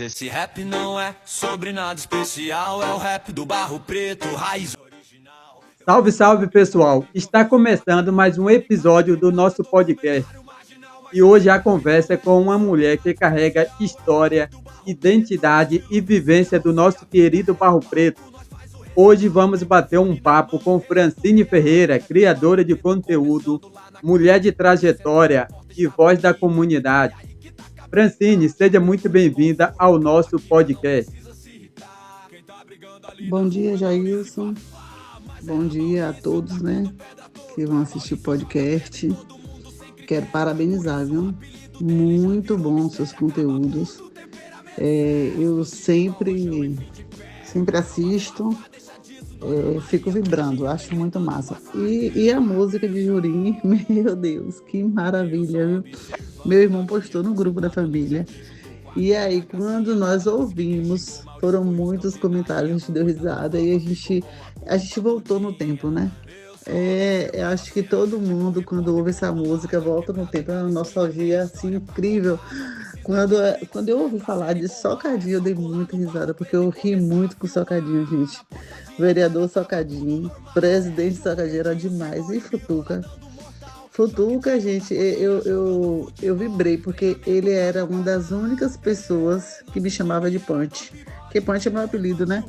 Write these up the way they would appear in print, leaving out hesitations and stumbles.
Esse rap não é sobre nada especial, é o rap do Barro Preto, raiz original. Salve, salve pessoal! Está começando mais um episódio do nosso podcast. E hoje a conversa é com uma mulher que carrega história, identidade e vivência do nosso querido Barro Preto. Hoje vamos bater um papo com Francine Ferreira, criadora de conteúdo, mulher de trajetória e voz da comunidade. Francine, seja muito bem-vinda ao nosso podcast. Bom dia, Jailson. Bom dia a todos, né, que vão assistir o podcast. Quero parabenizar, viu? Muito bom seus conteúdos. Eu sempre assisto, fico vibrando, acho muito massa. E a música de Jurim, meu Deus, que maravilha, viu? Meu irmão postou no grupo da família. E aí, quando nós ouvimos, foram muitos comentários, a gente deu risada e a gente voltou no tempo, né? Eu acho que todo mundo, quando ouve essa música, volta no tempo. É uma nostalgia, assim, incrível. Quando eu ouvi falar de Socadinho, eu dei muita risada, porque eu ri muito com Socadinho, gente. Vereador Socadinho, presidente Socadinho, era demais. E Futuca, gente, eu vibrei, porque ele era uma das únicas pessoas que me chamava de Punch. Porque Punch é meu apelido, né?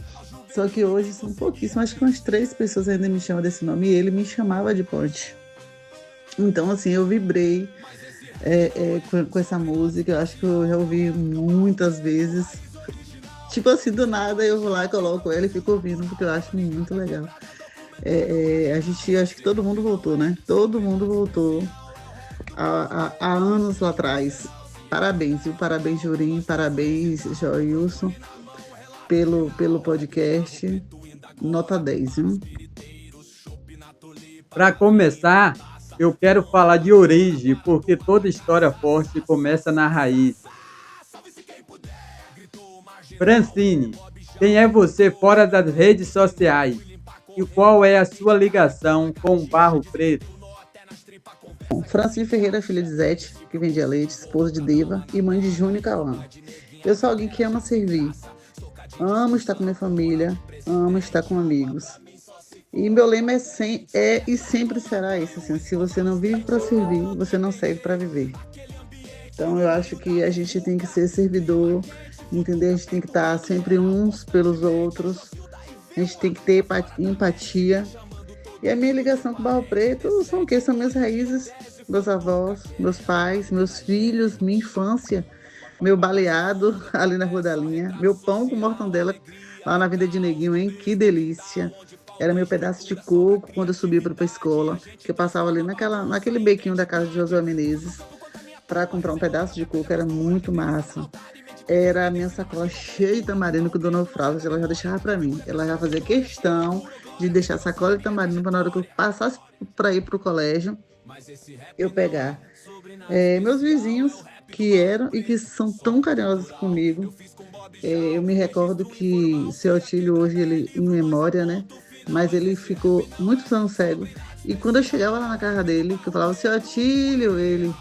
Só que hoje são pouquíssimas, acho que umas 3 pessoas ainda me chamam desse nome, e ele me chamava de Punch. Então, assim, eu vibrei com essa música, eu acho que eu já ouvi muitas vezes. Tipo assim, do nada eu vou lá, coloco ela e fico ouvindo, porque eu acho muito legal. Acho que todo mundo voltou, né? Todo mundo voltou há anos lá atrás. Parabéns, viu? Parabéns, Jurim, parabéns, Joilson, pelo podcast. Nota 10, viu? Para começar, eu quero falar de origem, porque toda história forte começa na raiz. Francine, quem é você fora das redes sociais? E qual é a sua ligação com o Barro Preto? Francine Ferreira, filha de Zete, que vendia leite, esposa de Deva e mãe de Júnior e Cauã. Eu sou alguém que ama servir. Amo estar com minha família, amo estar com amigos. E meu lema é e sempre será esse, assim, se você não vive para servir, você não serve para viver. Então eu acho que a gente tem que ser servidor, entender? A gente tem que estar sempre uns pelos outros, a gente tem que ter empatia. E a minha ligação com o Barro Preto são o quê? São minhas raízes, meus avós, meus pais, meus filhos, minha infância, meu baleado ali na Rua da Linha, meu pão com mortandela lá na Vida de Neguinho, hein? Que delícia! Era meu pedaço de coco quando eu subia para a escola, que eu passava ali naquele bequinho da casa de Josué Menezes para comprar um pedaço de coco, era muito massa. Era a minha sacola cheia de tamarindo que o Dona Eufrásia, ela já deixava para mim. Ela já fazia questão de deixar a sacola de tamarindo para na hora que eu passasse para ir para o colégio, eu pegar. Meus vizinhos, que eram e que são tão carinhosos comigo, eu me recordo que seu Otílio hoje, ele em memória, né? Mas ele ficou muitos anos cego. E quando eu chegava lá na casa dele, que eu falava, seu Otílio, ele,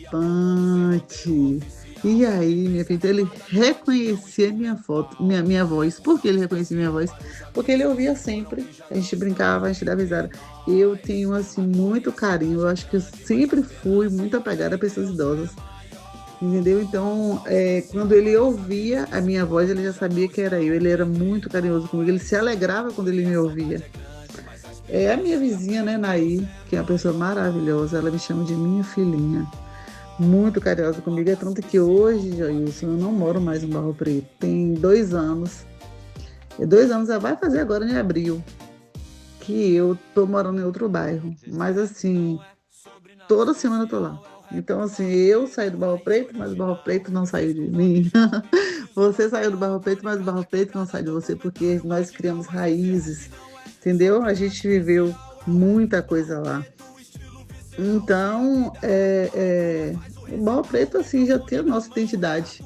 Pante. E aí, minha filha, ele reconhecia minha foto, minha voz. Por que ele reconhecia minha voz? Porque ele ouvia sempre. A gente brincava, a gente dava risada. Eu tenho, assim, muito carinho. Eu acho que eu sempre fui muito apegada a pessoas idosas. Entendeu? Então, quando ele ouvia a minha voz, ele já sabia que era eu. Ele era muito carinhoso comigo. Ele se alegrava quando ele me ouvia. A minha vizinha, né, Naí, que é uma pessoa maravilhosa, ela me chama de minha filhinha. Muito carinhosa comigo. É tanto que hoje, Joilson, eu não moro mais em Barro Preto. Tem 2 anos. 2 anos, ela vai fazer agora em abril, que eu tô morando em outro bairro. Mas, assim, toda semana eu tô lá. Então, assim, eu saí do Barro Preto, mas o Barro Preto não saiu de mim. Você saiu do Barro Preto, mas o Barro Preto não sai de você, porque nós criamos raízes, entendeu? A gente viveu muita coisa lá. Então, o Barro Preto, assim, já tem a nossa identidade.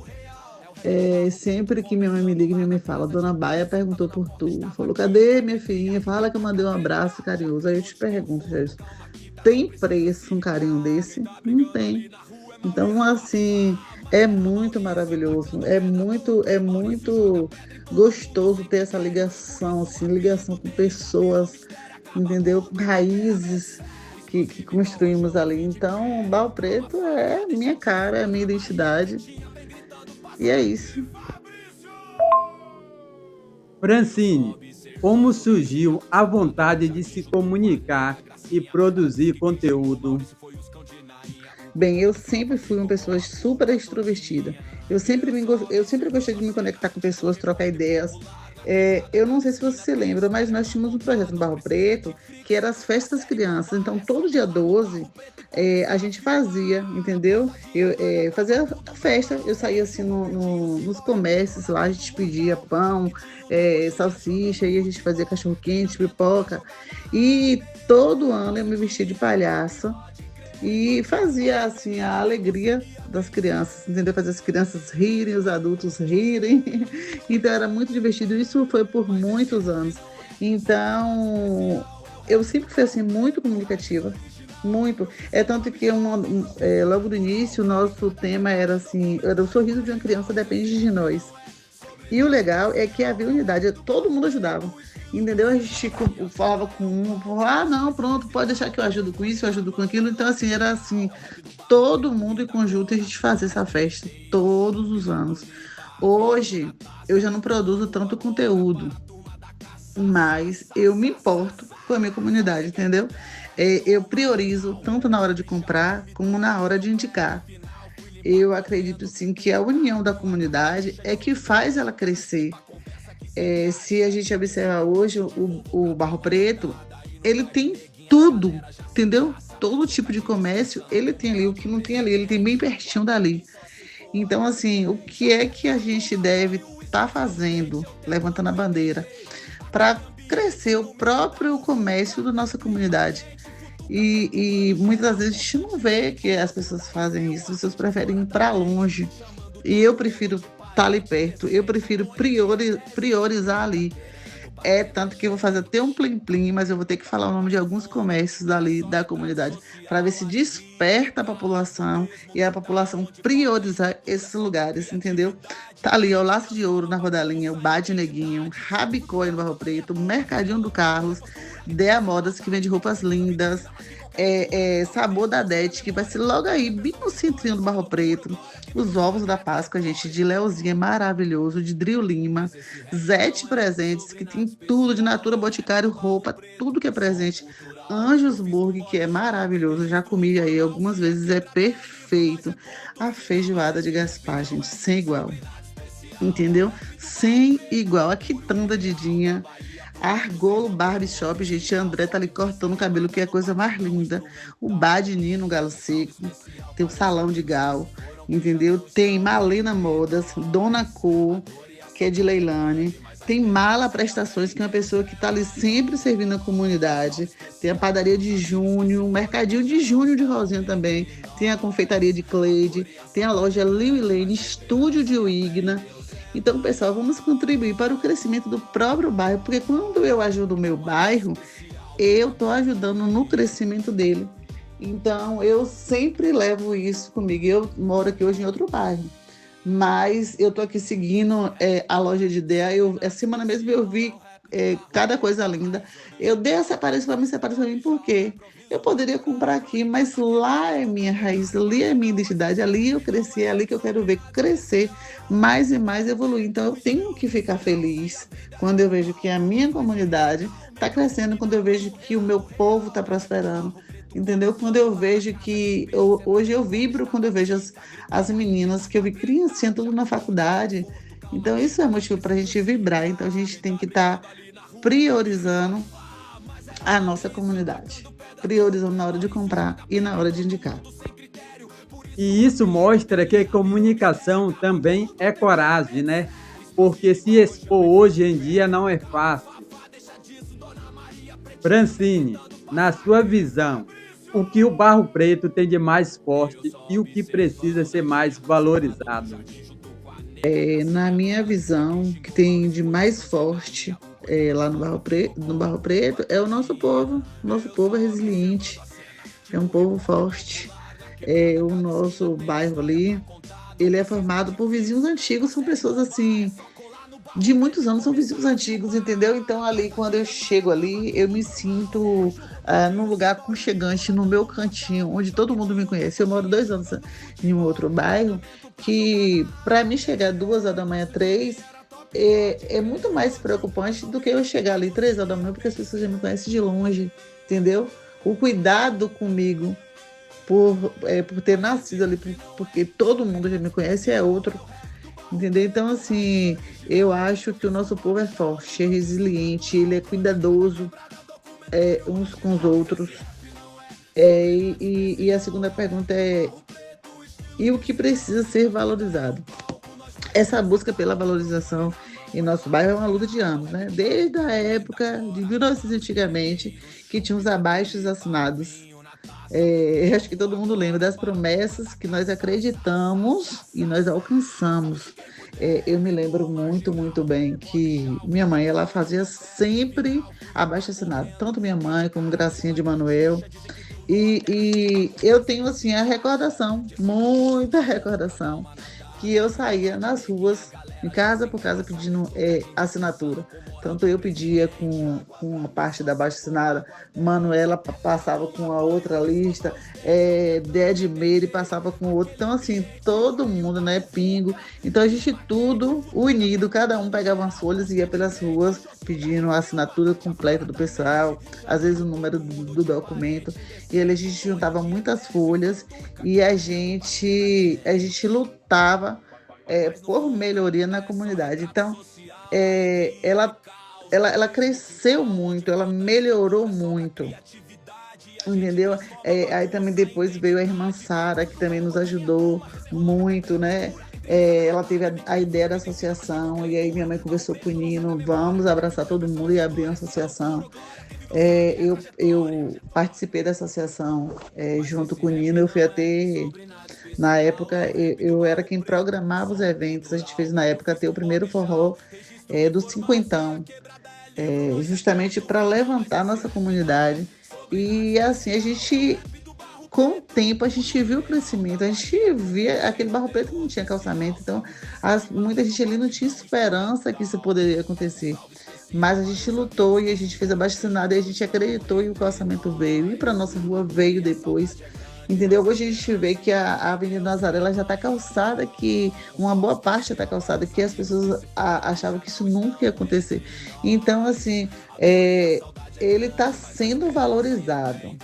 Sempre que minha mãe me liga, minha mãe fala, Dona Baia perguntou por tu. Falou, cadê minha filhinha? Fala que eu mandei um abraço carinhoso. Aí eu te pergunto, Jesus, tem preço um carinho desse? Não tem. Então, assim, É muito maravilhoso, é muito gostoso ter essa ligação, assim, ligação com pessoas, entendeu? Com raízes que construímos ali. Então, Barro Preto é minha cara, é minha identidade. E é isso. Francine, como surgiu a vontade de se comunicar e produzir conteúdo? Bem, eu sempre fui uma pessoa super extrovertida. Eu sempre gostei de me conectar com pessoas, trocar ideias. Eu não sei se você se lembra, mas nós tínhamos um projeto no Barro Preto que era as festas das crianças. Então, todo dia 12, a gente fazia, entendeu? Fazia a festa, eu saía assim nos comércios lá, a gente pedia pão, salsicha, e a gente fazia cachorro-quente, pipoca. E todo ano eu me vestia de palhaça e fazia assim a alegria das crianças, entendeu? Fazer as crianças rirem, os adultos rirem. Então era muito divertido. Isso foi por muitos anos. Então eu sempre fui assim muito comunicativa, muito. É tanto que logo do início o nosso tema era assim, era o sorriso de uma criança depende de nós. E o legal é que havia unidade, todo mundo ajudava. Entendeu? A gente falava com um, falava, não, pronto, pode deixar que eu ajudo com isso, eu ajudo com aquilo. Então, assim, era assim, todo mundo em conjunto e a gente fazia essa festa todos os anos. Hoje, eu já não produzo tanto conteúdo, mas eu me importo com a minha comunidade, entendeu? Eu priorizo tanto na hora de comprar como na hora de indicar. Eu acredito, sim, que a união da comunidade é que faz ela crescer. Se a gente observar hoje o Barro Preto, ele tem tudo, entendeu? Todo tipo de comércio, ele tem ali, o que não tem ali, ele tem bem pertinho dali. Então, assim, o que é que a gente deve estar fazendo, levantando a bandeira, para crescer o próprio comércio da nossa comunidade? E muitas vezes a gente não vê que as pessoas fazem isso, as pessoas preferem ir para longe. E eu prefiro estar ali perto, eu prefiro priorizar ali. Tanto que eu vou fazer até um plim-plim, mas eu vou ter que falar o nome de alguns comércios dali da comunidade, para ver se desperta a população e a população priorizar esses lugares, entendeu? Tá ali, ó, o Laço de Ouro na Rodalinha, o Bar de Neguinho, Rabicó no Barro Preto, Mercadinho do Carlos, Dea Modas, que vende roupas lindas, Sabor da Dete, que vai ser logo aí, bem no centrinho do Barro Preto. Os ovos da Páscoa, gente, de Leozinha, maravilhoso, de Drio Lima, Zete Presentes, que tem tudo, de Natura Boticário, roupa, tudo que é presente. Anjos Burger, que é maravilhoso, já comi aí algumas vezes, é perfeito. A feijoada de Gaspar, gente, sem igual. Entendeu? Sem igual. A quitanda Didinha, Argolo Barbershop, gente, a André tá ali cortando o cabelo, que é a coisa mais linda. O Bar de Nino, Galo Seco, tem o Salão de Gal, entendeu? Tem Malena Modas, Dona Cor, que é de Leilane. Tem Mala Prestações, que é uma pessoa que está ali sempre servindo a comunidade. Tem a Padaria de Júnior, o Mercadinho de Júnior de Rosinha também. Tem a Confeitaria de Cleide, tem a loja Liu e Lane, Estúdio de Wigna. Então, pessoal, vamos contribuir para o crescimento do próprio bairro, porque quando eu ajudo o meu bairro, eu estou ajudando no crescimento dele. Então, eu sempre levo isso comigo. Eu moro aqui hoje em outro bairro, mas eu estou aqui seguindo a loja de Dea. Essa semana mesmo eu vi cada coisa linda. Eu dei essa aparência para mim, por quê? Eu poderia comprar aqui, mas lá é minha raiz, ali é minha identidade, ali eu cresci, é ali que eu quero ver crescer mais e mais evoluir. Então eu tenho que ficar feliz quando eu vejo que a minha comunidade está crescendo, quando eu vejo que o meu povo está prosperando, entendeu? Quando eu vejo que hoje eu vibro quando eu vejo as meninas, que eu vi criancinha tudo na faculdade. Então isso é motivo para a gente vibrar. Então a gente tem que estar priorizando a nossa comunidade, priorizando na hora de comprar e na hora de indicar. E isso mostra que comunicação também é coragem, né? Porque se expor hoje em dia não é fácil. Francine, na sua visão, o que o Barro Preto tem de mais forte e o que precisa ser mais valorizado? Na minha visão, que tem de mais forte lá no Barro Preto é o nosso povo. Nosso povo é resiliente, é um povo forte. O nosso bairro ali ele é formado por vizinhos antigos, são pessoas assim de muitos anos, são vizinhos antigos, entendeu? Então ali, quando eu chego ali, eu me sinto num lugar aconchegante, no meu cantinho, onde todo mundo me conhece. Eu moro 2 anos em um outro bairro, que para mim chegar 2 horas da manhã, 3, é muito mais preocupante do que eu chegar ali 3 horas da manhã, porque as pessoas já me conhecem de longe, entendeu? O cuidado comigo por ter nascido ali, porque todo mundo já me conhece, é outro. Entendeu? Então, assim, eu acho que o nosso povo é forte, é resiliente, ele é cuidadoso uns com os outros. E a segunda pergunta é: e o que precisa ser valorizado? Essa busca pela valorização em nosso bairro é uma luta de anos, né? Desde a época de 1900 antigamente, que tinha os abaixos assinados. Eu acho que todo mundo lembra das promessas que nós acreditamos e nós alcançamos. Eu me lembro muito, muito bem que minha mãe, ela fazia sempre abaixo-assinado, tanto minha mãe como Gracinha de Manuel. E eu tenho, assim, a recordação, muita recordação, que eu saía nas ruas, em casa por casa, pedindo assinatura. Tanto eu pedia com a parte da baixa assinada, Manuela passava com a outra lista, Dedmeire passava com outra. Então, assim, todo mundo, né, pingo. Então, a gente tudo unido, cada um pegava umas folhas e ia pelas ruas pedindo a assinatura completa do pessoal, às vezes o número do documento. E ali a gente juntava muitas folhas e a gente lutava por melhoria na comunidade. Então, ela cresceu muito, ela melhorou muito, entendeu? Aí também depois veio a irmã Sara, que também nos ajudou muito, né? Ela teve a ideia da associação, e aí minha mãe conversou com o Nino, vamos abraçar todo mundo e abrir uma associação. Eu participei da associação junto com o Nino, eu fui até. Na época, eu era quem programava os eventos. A gente fez, na época, até o primeiro forró do cinquentão, justamente para levantar a nossa comunidade. E, assim, com o tempo, a gente viu o crescimento. A gente via aquele Barro Preto que não tinha calçamento. Então, muita gente ali não tinha esperança que isso poderia acontecer. Mas a gente lutou e a gente fez abaixo-assinado e a gente acreditou e o calçamento veio. E para nossa rua veio depois. Entendeu? Hoje a gente vê que a Avenida Nazaré ela já está calçada, que uma boa parte está calçada, que as pessoas achavam que isso nunca ia acontecer. Então, assim, ele está sendo valorizado,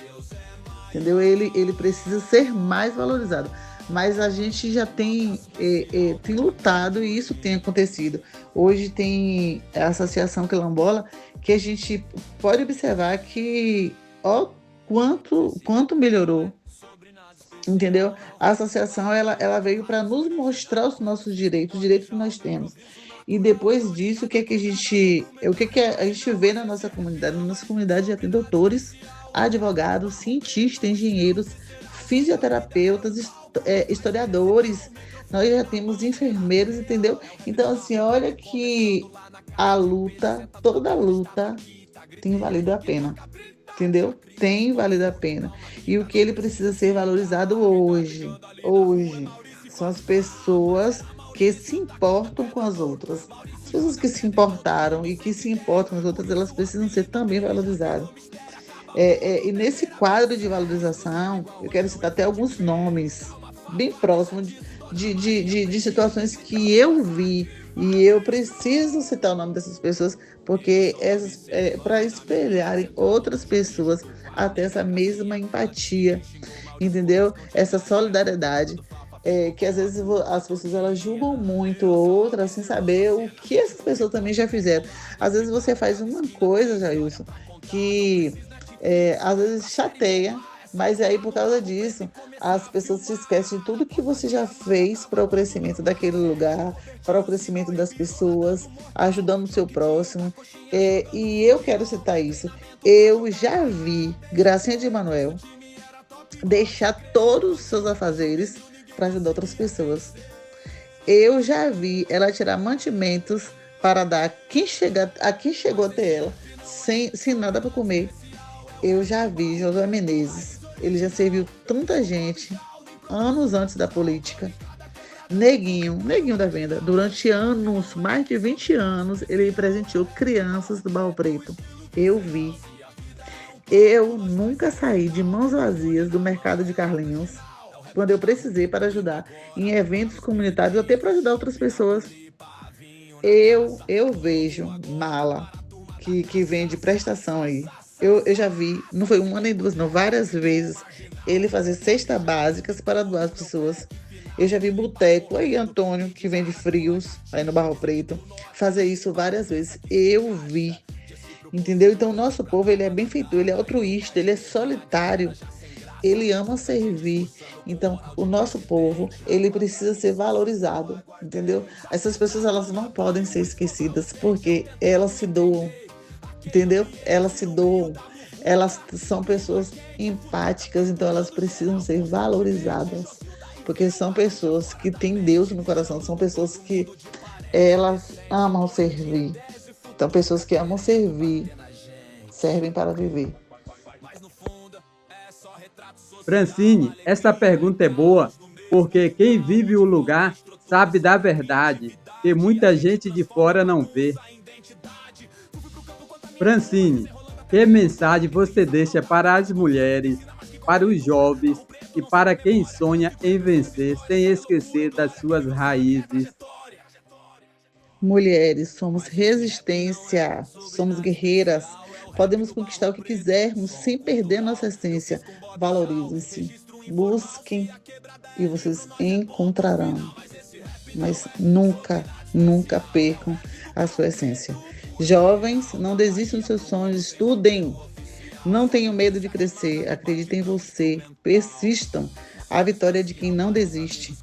entendeu? Ele precisa ser mais valorizado. Mas a gente já tem lutado e isso tem acontecido. Hoje tem a Associação Quilombola, que a gente pode observar que, ó, quanto melhorou. Entendeu? A associação ela veio para nos mostrar os nossos direitos, os direitos que nós temos. E depois disso, o que a gente vê na nossa comunidade? Na nossa comunidade já tem doutores, advogados, cientistas, engenheiros, fisioterapeutas, historiadores. Nós já temos enfermeiros, entendeu? Então, assim, olha que toda a luta tem valido a pena. Entendeu? Tem valido a pena. E o que ele precisa ser valorizado hoje, são as pessoas que se importam com as outras. As pessoas que se importaram e que se importam com as outras, elas precisam ser também valorizadas. E nesse quadro de valorização, eu quero citar até alguns nomes bem próximos de situações que eu vi. E eu preciso citar o nome dessas pessoas, porque para espelharem outras pessoas até essa mesma empatia, entendeu? Essa solidariedade, que às vezes as pessoas elas julgam muito outras sem saber o que essas pessoas também já fizeram. Às vezes você faz uma coisa, Jailson, que às vezes chateia, mas aí por causa disso as pessoas se esquecem de tudo que você já fez para o crescimento daquele lugar, para o crescimento das pessoas, ajudando o seu próximo. E eu quero citar isso. Eu já vi Gracinha de Manuel deixar todos os seus afazeres para ajudar outras pessoas. Eu já vi ela tirar mantimentos para dar a quem chegou até ela sem nada para comer. Eu já vi Josué Menezes, ele já serviu tanta gente anos antes da política, Neguinho da Venda, durante anos, mais de 20 anos, ele presenteou crianças do Barro Preto. Eu vi. Eu nunca saí de mãos vazias do mercado de Carlinhos quando eu precisei para ajudar em eventos comunitários, até para ajudar outras pessoas. Eu vejo mala que vende prestação aí. Eu já vi, não foi uma nem duas, não, várias vezes, ele fazer cestas básicas para doar às pessoas. Eu já vi boteco aí, Antônio, que vende frios aí no Barro Preto, fazer isso várias vezes. Eu vi, entendeu? Então, o nosso povo, ele é benfeitor, ele é altruísta, ele é solitário, ele ama servir. Então, o nosso povo, ele precisa ser valorizado, entendeu? Essas pessoas, elas não podem ser esquecidas, porque elas se doam, entendeu? Elas se doam, elas são pessoas empáticas, então elas precisam ser valorizadas, porque são pessoas que têm Deus no coração, são pessoas que elas amam servir. Então, pessoas que amam servir, servem para viver. Francine, essa pergunta é boa porque quem vive o lugar sabe da verdade que muita gente de fora não vê. Francine, que mensagem você deixa para as mulheres, para os jovens e para quem sonha em vencer sem esquecer das suas raízes? Mulheres, somos resistência, somos guerreiras, podemos conquistar o que quisermos sem perder nossa essência. Valorizem-se, busquem e vocês encontrarão, mas nunca percam a sua essência. Jovens, não desistam dos seus sonhos, estudem, não tenham medo de crescer, acreditem em você, persistam. A vitória é de quem não desiste.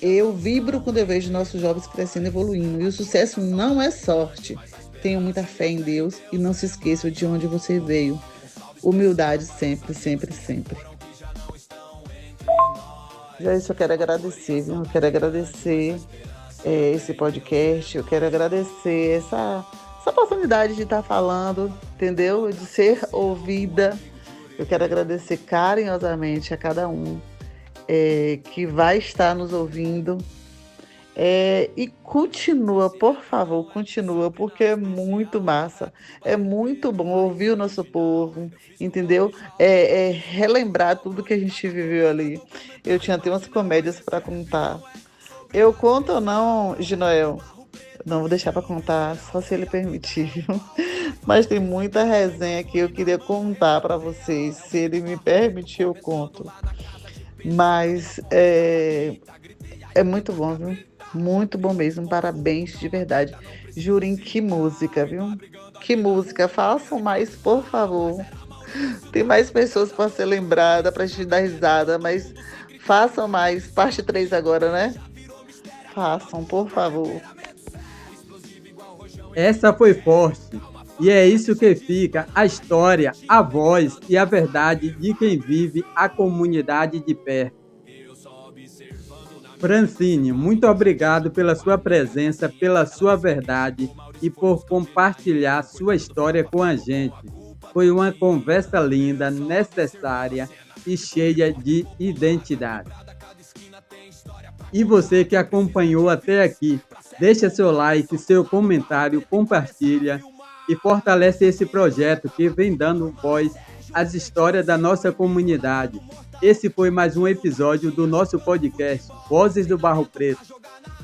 Eu vibro quando eu vejo nossos jovens crescendo e evoluindo. E o sucesso não é sorte. Tenham muita fé em Deus e não se esqueçam de onde você veio. Humildade sempre, sempre, sempre. Já isso eu quero agradecer, viu? Eu quero agradecer esse podcast, eu quero agradecer essa oportunidade de estar falando, entendeu? De ser ouvida. Eu quero agradecer carinhosamente a cada um que vai estar nos ouvindo. E continua, por favor, continua, porque é muito massa, é muito bom ouvir o nosso povo, entendeu? Relembrar tudo que a gente viveu ali. Eu tinha até umas comédias para contar. Eu conto ou não, Ginoel? Não vou deixar para contar, só se ele permitir, viu? Mas tem muita resenha que eu queria contar para vocês. Se ele me permitir, eu conto. Mas é muito bom, viu? Muito bom mesmo. Parabéns, de verdade. Jurim, que música, viu? Que música. Façam mais, por favor. Tem mais pessoas para ser lembrada, para gente dar risada, mas façam mais. Parte 3 agora, né? Façam, por favor. Essa foi forte. E é isso que fica a história, a voz e a verdade de quem vive a comunidade de perto. Francine, muito obrigado pela sua presença, pela sua verdade e por compartilhar sua história com a gente. Foi uma conversa linda, necessária e cheia de identidade. E você que acompanhou até aqui, deixa seu like, seu comentário, compartilha e fortalece esse projeto que vem dando voz às histórias da nossa comunidade. Esse foi mais um episódio do nosso podcast Vozes do Barro Preto.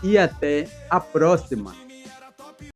E até a próxima!